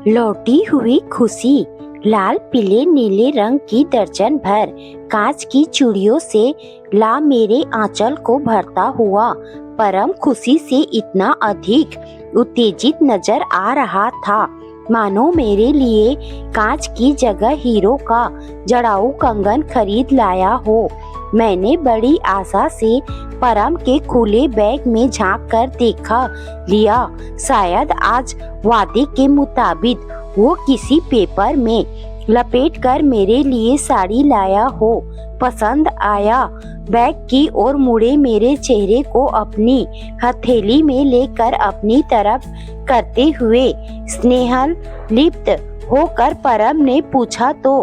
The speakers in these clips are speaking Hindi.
लौटी हुई खुशी। लाल पीले नीले रंग की दर्जन भर कांच की चूड़ियों से ला मेरे आंचल को भरता हुआ परम खुशी से इतना अधिक उत्तेजित नजर आ रहा था मानो मेरे लिए कांच की जगह हीरो का जड़ाऊ कंगन खरीद लाया हो। मैंने बड़ी आशा से परम के खुले बैग में झांक कर देखा लिया। शायद आज वादे के मुताबिक वो किसी पेपर में लपेट कर मेरे लिए साड़ी लाया हो। पसंद आया। बैग की ओर मुड़े मेरे चेहरे को अपनी हथेली में लेकर अपनी तरफ करते हुए स्नेहल लिप्त होकर परम ने पूछा तो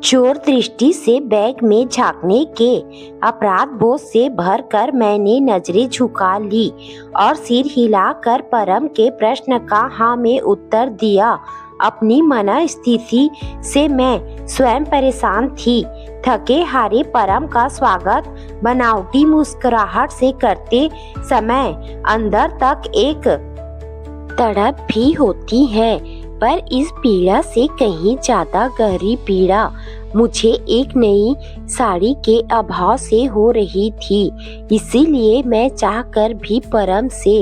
चोर दृष्टि से बैग में झांकने के अपराध बोध से भरकर मैंने नजरें झुका ली और सिर हिलाकर परम के प्रश्न का हाँ में उत्तर दिया। अपनी मना स्थिति से मैं स्वयं परेशान थी। थके हारे परम का स्वागत बनावटी मुस्कुराहट से करते समय अंदर तक एक तड़प भी होती है, पर इस पीड़ा से कहीं ज्यादा गहरी पीड़ा मुझे एक नई साड़ी के अभाव से हो रही थी। इसीलिए मैं चाहकर भी परम से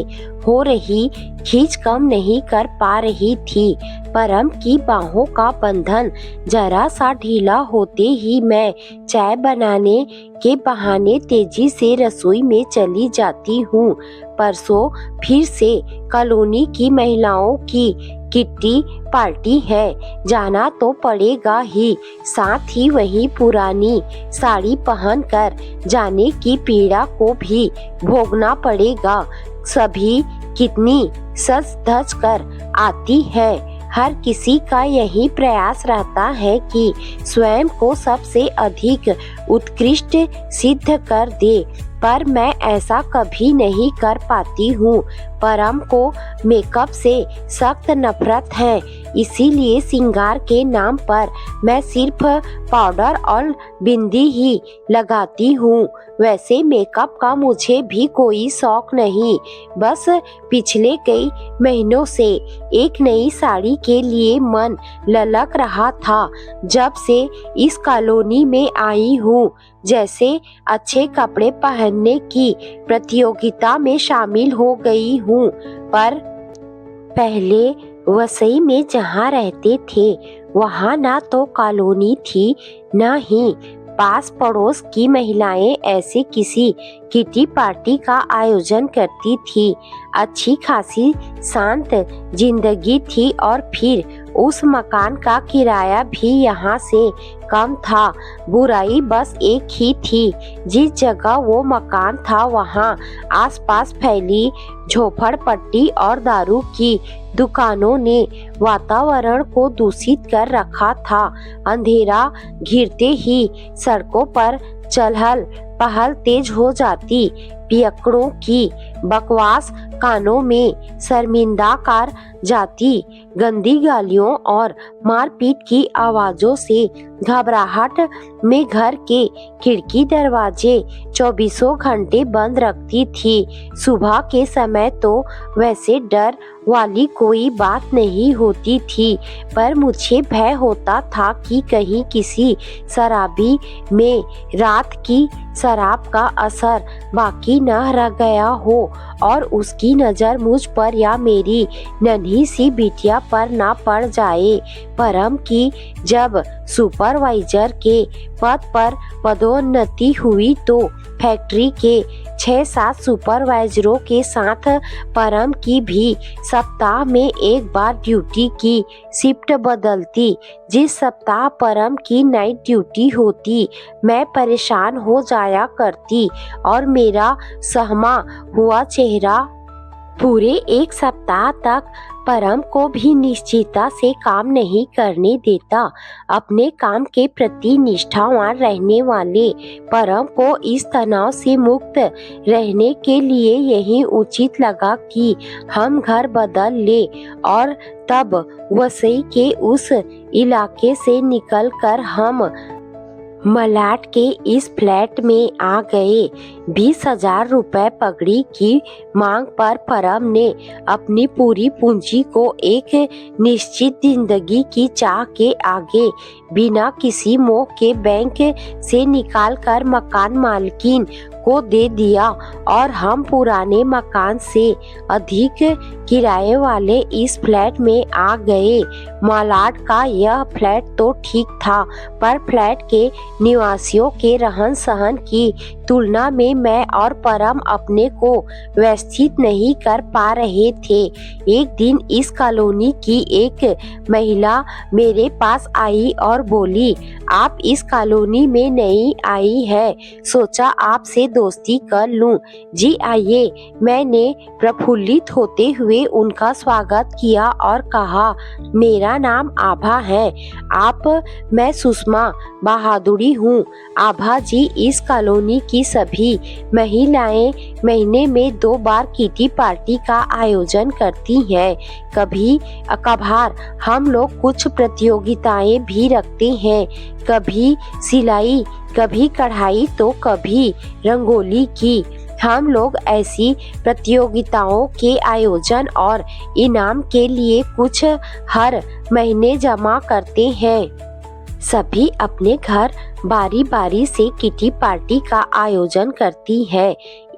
हो रही खींच कम नहीं कर पा रही थी। परम की बाहों का बंधन जरा सा ढीला होते ही मैं चाय बनाने के बहाने तेजी से रसोई में चली जाती हूँ। परसों फिर से कॉलोनी की महिलाओं की किट्टी पार्टी है, जाना तो पड़ेगा ही। साथ ही वही पुरानी साड़ी पहनकर जाने की पीड़ा को भी भोगना पड़ेगा। सभी कितनी सज धज कर आती है। हर किसी का यही प्रयास रहता है कि स्वयं को सबसे अधिक उत्कृष्ट सिद्ध कर दे, पर मैं ऐसा कभी नहीं कर पाती हूँ। परम को मेकअप से सख्त नफरत है, इसीलिए श्रृंगार के नाम पर मैं सिर्फ पाउडर और बिंदी ही लगाती हूँ। वैसे मेकअप का मुझे भी कोई शौक नहीं, बस पिछले कई महीनों से एक नई साड़ी के लिए मन ललक रहा था। जब से इस कॉलोनी में आई हूँ, जैसे अच्छे कपड़े पहनने की प्रतियोगिता में शामिल हो गई हूँ। पर पहले वसई में जहाँ रहते थे वहाँ ना तो कॉलोनी थी न ही पास पड़ोस की महिलाएं ऐसे किसी किटी पार्टी का आयोजन करती थी। अच्छी खासी शांत जिंदगी थी और फिर उस मकान का किराया भी यहाँ से कम था। बुराई बस एक ही थी, जिस जगह वो मकान था वहाँ आसपास फैली झोपड़पट्टी और दारू की दुकानों ने वातावरण को दूषित कर रखा था। अंधेरा घिरते ही सड़कों पर चहल पहल तेज हो जाती। पियकड़ों की बकवास कानों में शर्मिंदा कर जाती। गंदी गालियों और मारपीट की आवाजों से घबराहट में घर के खिड़की दरवाजे 24 घंटे बंद रखती थी। सुबह के समय तो वैसे डर वाली कोई बात नहीं होती थी, पर मुझे भय होता था कि कहीं किसी शराबी में रात की शराब का असर बाकी न रह गया हो और उसकी नज़र मुझ पर या मेरी नन्ही सी बिटिया पर ना पड़ जाए। परम की जब सुपरवाइजर के पद पर पदोन्नति हुई तो फैक्ट्री के 6-7 सुपरवाइजरों के साथ परम की भी सप्ताह में एक बार ड्यूटी की शिफ्ट बदलती। जिस सप्ताह परम की नाइट ड्यूटी होती, मैं परेशान हो जाया करती और मेरा सहमा हुआ चेहरा पूरे एक सप्ताह तक परम को भी निश्चितता से काम नहीं करने देता। अपने काम के प्रति निष्ठावान रहने वाले परम को इस तनाव से मुक्त रहने के लिए यही उचित लगा कि हम घर बदल ले और तब वसई के उस इलाके से निकलकर हम मलाट के इस फ्लैट में आ गए। 20,000 रुपए पगड़ी की मांग पर परम ने अपनी पूरी पूंजी को एक निश्चित जिंदगी की चाह के आगे बिना किसी मोह के बैंक से निकालकर मकान मालकिन को दे दिया और हम पुराने मकान से अधिक किराए वाले इस फ्लैट में आ गए। मलाड का यह फ्लैट तो ठीक था, पर फ्लैट के निवासियों के रहन सहन की तुलना में मैं और परम अपने को व्यवस्थित नहीं कर पा रहे थे। एक दिन इस कॉलोनी की एक महिला मेरे पास आई और बोली, आप इस कॉलोनी में नई आई है, सोचा आपसे दोस्ती कर लूं। जी आइए। मैंने प्रफुल्लित होते हुए उनका स्वागत किया और कहा, मेरा नाम आभा है। मैं सुषमा बहादुरी हूँ। आभा जी इस कॉलोनी की सभी महिलाएं महीने में 2 बार किटी पार्टी का आयोजन करती हैं। कभी कभार हम लोग कुछ प्रतियोगिताएं भी रखते हैं, कभी सिलाई, कभी कढ़ाई तो कभी रंगोली की। हम लोग ऐसी प्रतियोगिताओं के आयोजन और इनाम के लिए कुछ हर महीने जमा करते हैं। सभी अपने घर बारी बारी से किटी पार्टी का आयोजन करती है।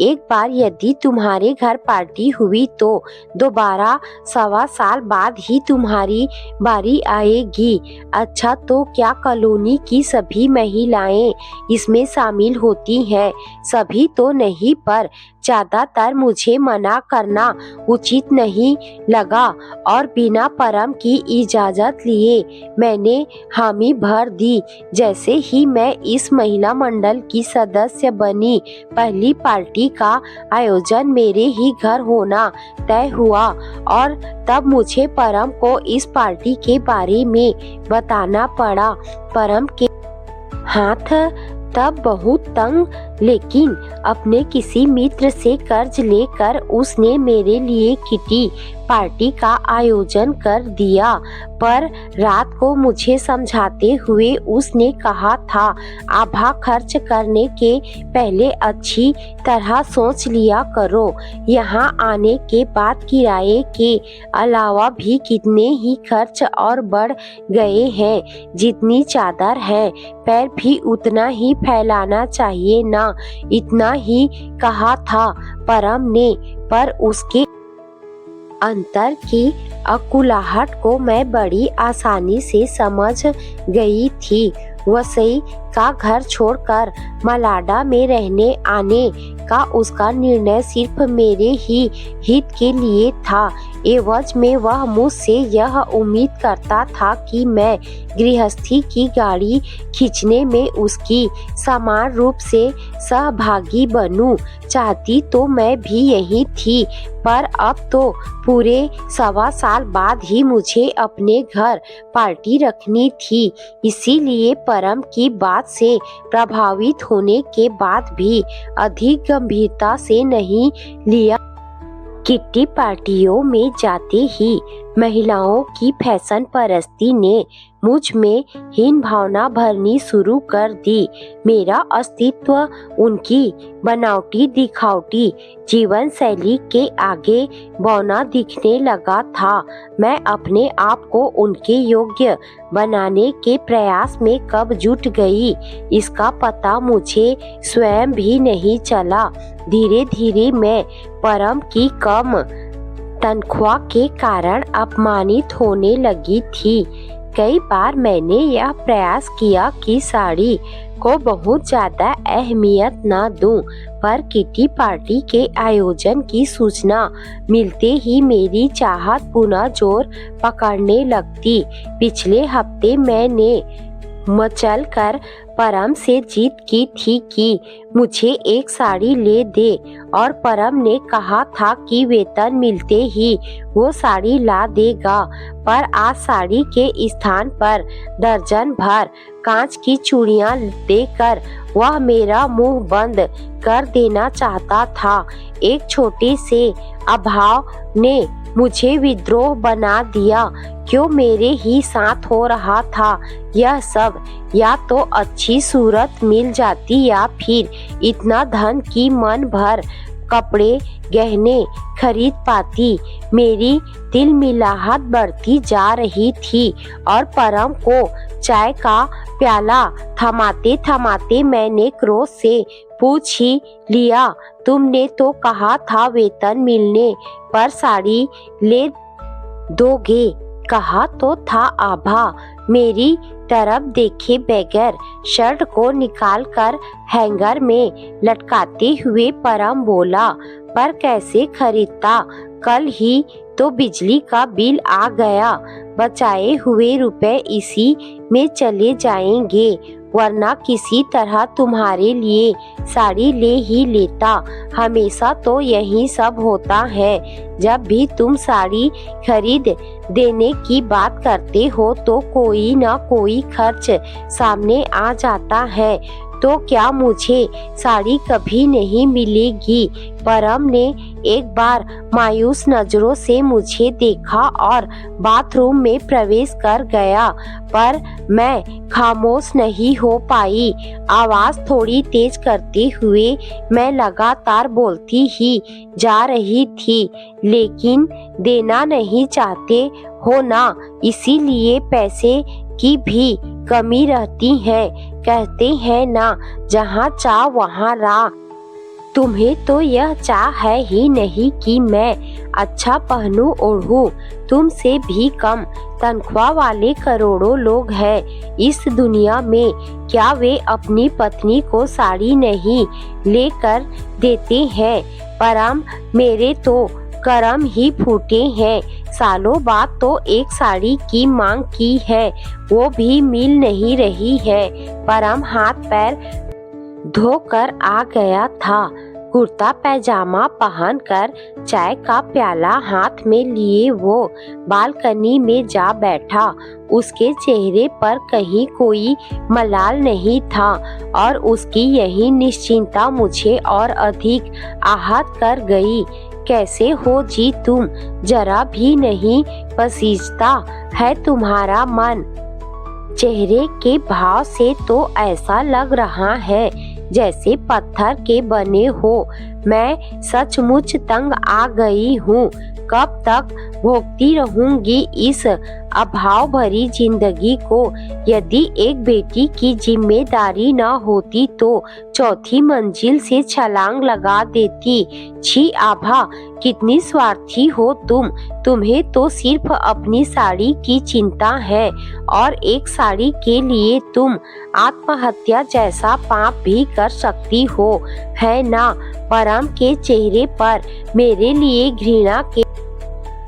एक बार यदि तुम्हारे घर पार्टी हुई तो दोबारा 1.25 साल बाद ही तुम्हारी बारी आएगी। अच्छा, तो क्या कॉलोनी की सभी महिलाएं इसमें शामिल होती हैं? सभी तो नहीं, पर ज्यादातर। मुझे मना करना उचित नहीं लगा और बिना परम की इजाजत लिए मैंने हामी भर दी। जैसे ही मैं इस महिला मंडल की सदस्य बनी, पहली पार्टी का आयोजन मेरे ही घर होना तय हुआ और तब मुझे परम को इस पार्टी के बारे में बताना पड़ा। परम के हाथ तब बहुत तंग, लेकिन अपने किसी मित्र से कर्ज लेकर उसने मेरे लिए किटी पार्टी का आयोजन कर दिया। पर रात को मुझे समझाते हुए उसने कहा था, आभा, खर्च करने के पहले अच्छी तरह सोच लिया करो। यहाँ आने के बाद किराए के अलावा भी कितने ही खर्च और बढ़ गए हैं। जितनी चादर है, पैर भी उतना ही फैलाना चाहिए ना, इतना ही कहा था परम ने। पर उसके अंतर की अकुलाहट को मैं बड़ी आसानी से समझ गई थी। वसई का घर छोड़कर मलाडा में रहने आने का उसका निर्णय सिर्फ मेरे ही हित के लिए था। एवज में वह मुझसे यह उम्मीद करता था कि मैं गृहस्थी की गाड़ी खींचने में उसकी समान रूप से सहभागी बनूं। चाहती तो मैं भी यही थी, पर अब तो पूरे 1.25 साल बाद ही मुझे अपने घर पार्टी रखनी थी। इसीलिए परम की बात से प्रभावित होने के बाद भी अधिक गंभीरता से नहीं लिया। किट्टी पार्टियों में जाते ही महिलाओं की फैशन परस्ती ने मुझ में हीन भावना भरनी शुरू कर दी। मेरा अस्तित्व उनकी बनावटी दिखावटी जीवन शैली के आगे बौना दिखने लगा था। मैं अपने आप को उनके योग्य बनाने के प्रयास में कब जुट गई, इसका पता मुझे स्वयं भी नहीं चला। धीरे धीरे मैं परम की कम तनख्वाह के कारण अपमानित होने लगी थी। कई बार मैंने यह प्रयास किया कि साड़ी को बहुत ज्यादा अहमियत न दूं, पर किटी पार्टी के आयोजन की सूचना मिलते ही मेरी चाहत पुनः जोर पकड़ने लगती। पिछले हफ्ते मैंने मचल कर परम से जीत की थी कि मुझे एक साड़ी ले दे, और परम ने कहा था कि वेतन मिलते ही वो साड़ी ला देगा। पर आज साड़ी के स्थान पर दर्जन भर कांच की चूड़ियां देकर वह मेरा मुंह बंद कर देना चाहता था। एक छोटे से अभाव ने मुझे विद्रोह बना दिया। क्यों मेरे ही साथ हो रहा था यह सब? या तो अच्छी सूरत मिल जाती या फिर इतना धन की मन भर कपड़े गहने खरीद पाती। मेरी तिलमिलाहट बढ़ती जा रही थी और परम को चाय का प्याला थमाते थमाते मैंने क्रोध से पूछ ही लिया, तुमने तो कहा था वेतन मिलने पर साड़ी ले दोगे। कहा तो था आभा। मेरी तरफ देखे बगैर शर्ट को निकालकर हैंगर में लटकाते हुए परम बोला, पर कैसे खरीदता? कल ही तो बिजली का बिल आ गया। बचाए हुए रुपए इसी में चले जाएंगे, वरना किसी तरह तुम्हारे लिए साड़ी ले ही लेता। हमेशा तो यही सब होता है। जब भी तुम साड़ी खरीद देने की बात करते हो तो कोई ना कोई खर्च सामने आ जाता है। तो क्या मुझे साड़ी कभी नहीं मिलेगी? परम ने एक बार मायूस नजरों से मुझे देखा और बाथरूम में प्रवेश कर गया, पर मैं खामोश नहीं हो पाई। आवाज थोड़ी तेज करते हुए मैं लगातार बोलती ही जा रही थी, लेकिन देना नहीं चाहते हो ना, इसीलिए पैसे की भी कमी रहती है। कहते हैं ना, जहाँ चाह वहाँ राह। तुम्हें तो यह चाह है ही नहीं कि मैं अच्छा पहनूं ओढ़ूं। तुमसे भी कम तनख्वाह वाले करोड़ों लोग हैं इस दुनिया में। क्या वे अपनी पत्नी को साड़ी नहीं लेकर देते हैं? परम, मेरे तो करम ही फूटे हैं। सालों बाद तो एक साड़ी की मांग की है, वो भी मिल नहीं रही है। परम हाथ पैर धोकर आ गया था। कुर्ता पैजामा पहनकर चाय का प्याला हाथ में लिए वो बालकनी में जा बैठा। उसके चेहरे पर कहीं कोई मलाल नहीं था और उसकी यही निश्चिंता मुझे और अधिक आहत कर गई। कैसे हो जी तुम? जरा भी नहीं पसीजता है तुम्हारा मन? चेहरे के भाव से तो ऐसा लग रहा है जैसे पत्थर के बने हो। मैं सचमुच तंग आ गई हूँ। कब तक भोगती रहूंगी इस अभाव भरी जिंदगी को? यदि एक बेटी की जिम्मेदारी न होती तो चौथी मंजिल से छलांग लगा देती। छी आभा, कितनी स्वार्थी हो तुम। तुम्हें तो सिर्फ अपनी साड़ी की चिंता है और एक साड़ी के लिए तुम आत्महत्या जैसा पाप भी कर सकती हो, है ना? परम के चेहरे पर मेरे लिए घृणा के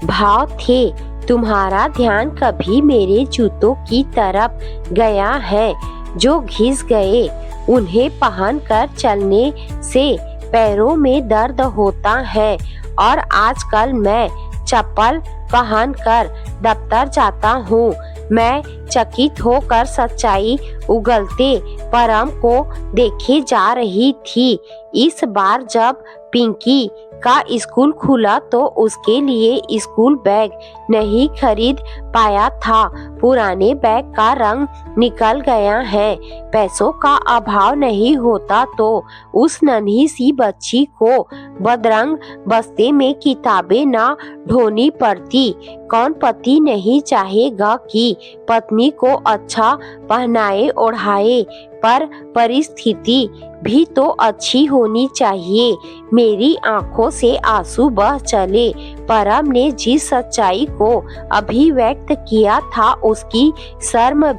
भाव थे। तुम्हारा ध्यान कभी मेरे जूतों की तरफ गया है जो घिस गए? उन्हें पहनकर चलने से पैरों में दर्द होता है और आजकल मैं चप्पल पहनकर दफ्तर जाता हूँ। मैं चकित होकर सच्चाई उगलते परम को देखे जा रही थी। इस बार जब पिंकी का स्कूल खुला तो उसके लिए स्कूल बैग नहीं खरीद पाया था। पुराने बैग का रंग निकल गया है। पैसों का अभाव नहीं होता तो उस नन्ही सी बच्ची को बदरंग बस्ते में किताबें ना ढोनी पड़ती। कौन पति नहीं चाहेगा कि पत्नी को अच्छा पहनाए ओढ़ाए, पर परिस्थिति भी तो अच्छी होनी चाहिए। मेरी आंखों से आंसू बह चले। परम ने जिस सच्चाई को अभिव्यक्त किया था उसकी शर्म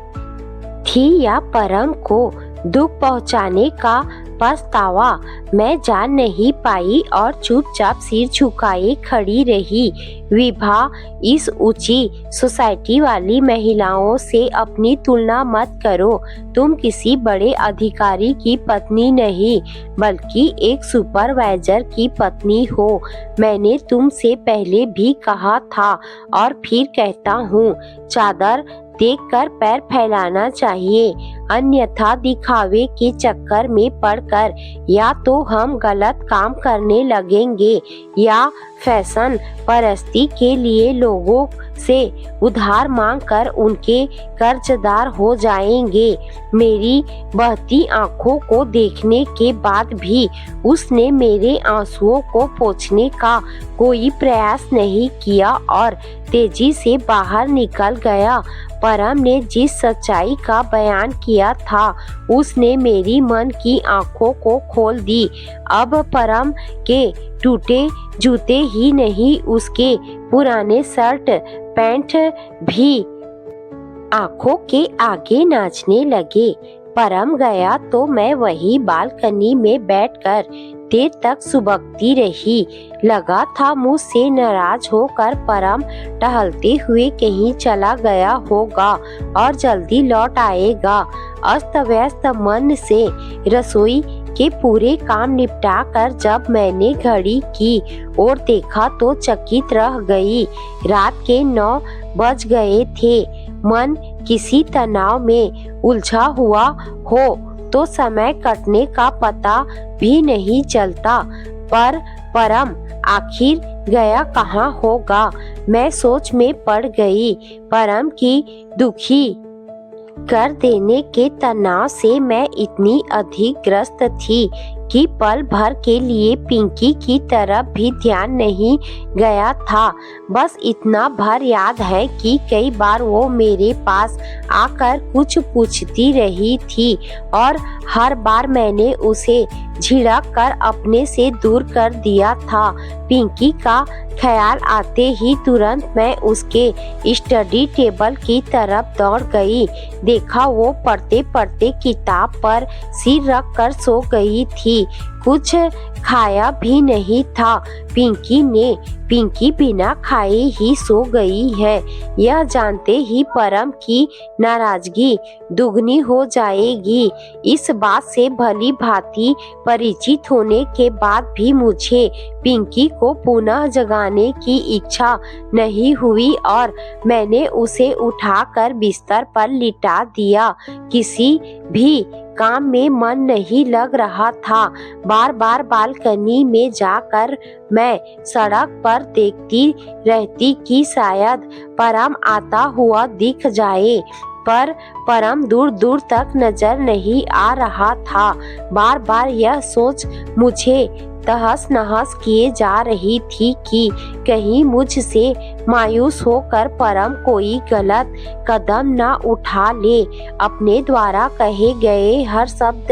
थी या परम को दुख पहुंचाने का पछतावा? मैं जान नहीं पाई और चुपचाप सिर झुकाए खड़ी रही। विभा, इस ऊंची सोसाइटी वाली महिलाओं से अपनी तुलना मत करो। तुम किसी बड़े अधिकारी की पत्नी नहीं बल्कि एक सुपरवाइजर की पत्नी हो। मैंने तुमसे पहले भी कहा था और फिर कहता हूँ, चादर देखकर पैर फैलाना चाहिए, अन्यथा दिखावे के चक्कर में पड़कर या तो हम गलत काम करने लगेंगे या फैशन परस्ती के लिए लोगों से उधार मांगकर उनके कर्जदार हो जाएंगे। मेरी बहती आंखों को देखने के बाद भी उसने मेरे आंसुओं को पोंछने का कोई प्रयास नहीं किया और तेजी से बाहर निकल गया। परम ने जिस सच्चाई का बयान किया था उसने मेरी मन की आंखों को खोल दी। अब परम के टूटे जूते ही नहीं, उसके पुराने शर्ट पैंट भी आंखों के आगे नाचने लगे। परम गया तो मैं वही बालकनी में बैठकर देर तक सुबकती रही। लगा था मुझसे नाराज होकर परम टहलते हुए कहीं चला गया होगा और जल्दी लौट आएगा। अस्त व्यस्त मन से रसोई के पूरे काम निपटा कर जब मैंने घड़ी की ओर देखा तो चकित रह गई। रात के 9 बज गए थे। मन किसी तनाव में उलझा हुआ हो तो समय कटने का पता भी नहीं चलता। पर परम आखिर गया कहाँ होगा, मैं सोच में पड़ गई। परम की दुखी कर देने के तनाव से मैं इतनी अधिक ग्रस्त थी कि पल भर के लिए पिंकी की तरफ भी ध्यान नहीं गया था। बस इतना भर याद है कि कई बार वो मेरे पास आकर कुछ पूछती रही थी और हर बार मैंने उसे झिड़क कर अपने से दूर कर दिया था। पिंकी का ख्याल आते ही तुरंत मैं उसके स्टडी टेबल की तरफ दौड़ गई। देखा वो पढ़ते पढ़ते किताब पर सिर रख कर सो गई थी। कुछ खाया भी नहीं था। पिंकी बिना खाए ही सो गई है। यह जानते ही परम की नाराजगी दुगनी हो जाएगी। इस बात से भली भांति परिचित होने के बाद भी मुझे पिंकी को पुनः जगाने की इच्छा नहीं हुई और मैंने उसे उठाकर बिस्तर पर लिटा दिया। किसी भी काम में मन नहीं लग रहा था। बार बार बालकनी में जाकर मैं सड़क पर देखती रहती कि शायद परम आता हुआ दिख जाए, पर परम दूर दूर तक नजर नहीं आ रहा था। बार बार यह सोच मुझे तहस नहस किए जा रही थी कि कहीं मुझसे मायूस होकर परम कोई गलत कदम न उठा ले। अपने द्वारा कहे गए हर शब्द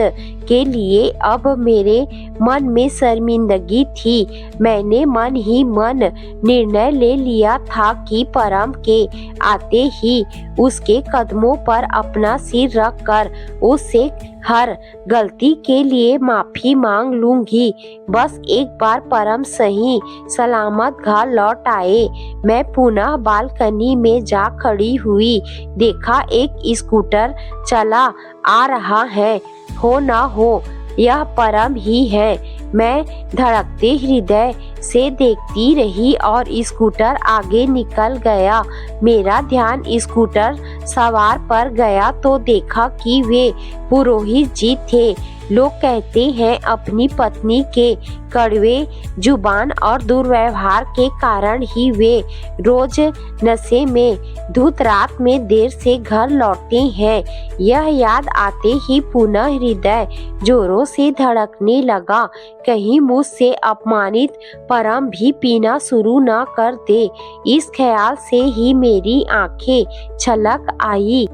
के लिए अब मेरे मन में शर्मिंदगी थी। मैंने मन ही मन निर्णय ले लिया था कि परम के आते ही उसके कदमों पर अपना सिर रख कर उससे हर गलती के लिए माफी मांग लूंगी। बस एक बार परम सही सलामत घर लौट आए। मैं पुनः बालकनी में जा खड़ी हुई। देखा एक स्कूटर चला आ रहा है। हो ना हो यह परम ही है। मैं धड़कते हृदय से देखती रही और स्कूटर आगे निकल गया। मेरा ध्यान स्कूटर सवार पर गया तो देखा कि वे पुरोहित जी थे। लोग कहते हैं अपनी पत्नी के कड़वे जुबान और दुर्व्यवहार के कारण ही वे रोज नशे में धुत रात में देर से घर लौटते हैं। यह याद आते ही पुनः हृदय जोरों से धड़कने लगा। कहीं मुझसे अपमानित परम भी पीना शुरू न कर दे। इस ख्याल से ही मेरी आंखें छलक आई।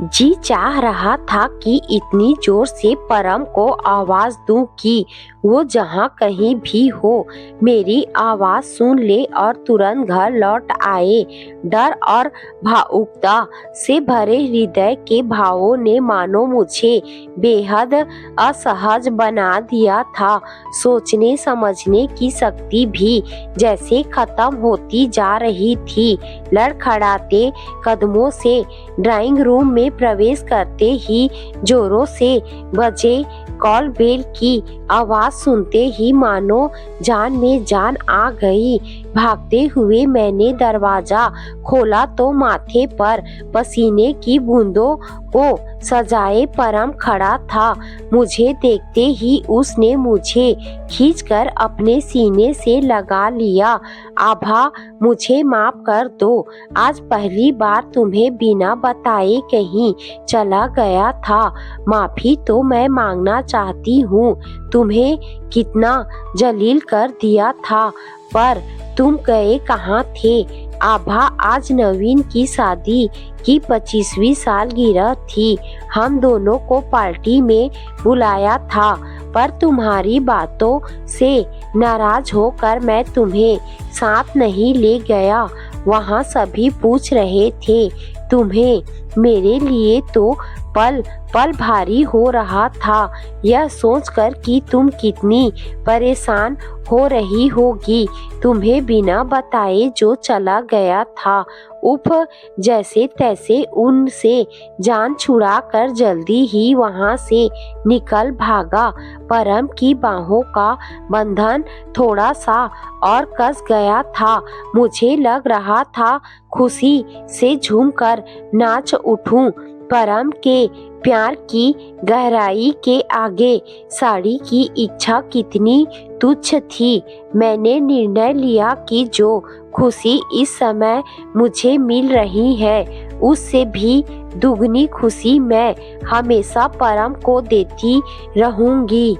जी चाह रहा था कि इतनी जोर से परम को आवाज दूं कि वो जहां कहीं भी हो मेरी आवाज सुन ले और तुरंत घर लौट आए। डर और भावुकता से भरे हृदय के भावों ने मानो मुझे बेहद असहज बना दिया था। सोचने समझने की शक्ति भी जैसे खत्म होती जा रही थी। लड़खड़ाते कदमों से ड्राइंग रूम में प्रवेश करते ही जोरों से बजे कॉल बेल की आवाज सुनते ही मानो जान में जान आ गई। भागते हुए मैंने दरवाजा खोला तो माथे पर पसीने की बूंदों को सजाए परम खड़ा था। मुझे देखते ही उसने मुझे खींचकर अपने सीने से लगा लिया। आभा, मुझे माफ कर दो। आज पहली बार तुम्हें बिना बताए कहीं चला गया था। माफी तो मैं मांगना चाहती हूँ। तुम्हें कितना जलील कर दिया था, पर तुम गए कहाँ थे? आभा, आज नवीन की शादी की 25वीं सालगिरह थी। हम दोनों को पार्टी में बुलाया था, पर तुम्हारी बातों से नाराज होकर मैं तुम्हें साथ नहीं ले गया। वहाँ सभी पूछ रहे थे तुम्हें। मेरे लिए तो पल पल भारी हो रहा था, यह सोचकर कि तुम कितनी परेशान हो रही होगी। तुम्हें बिना बताए जो चला गया था, उफ, जैसे तैसे उनसे जान छुड़ाकर जल्दी ही वहाँ से निकल भागा। परम की बाहों का बंधन थोड़ा सा और कस गया था। मुझे लग रहा था खुशी से झूमकर नाच उठूं। परम के प्यार की गहराई के आगे साड़ी की इच्छा कितनी तुच्छ थी। मैंने निर्णय लिया कि जो खुशी इस समय मुझे मिल रही है, उससे भी दुगनी खुशी मैं हमेशा परम को देती रहूंगी।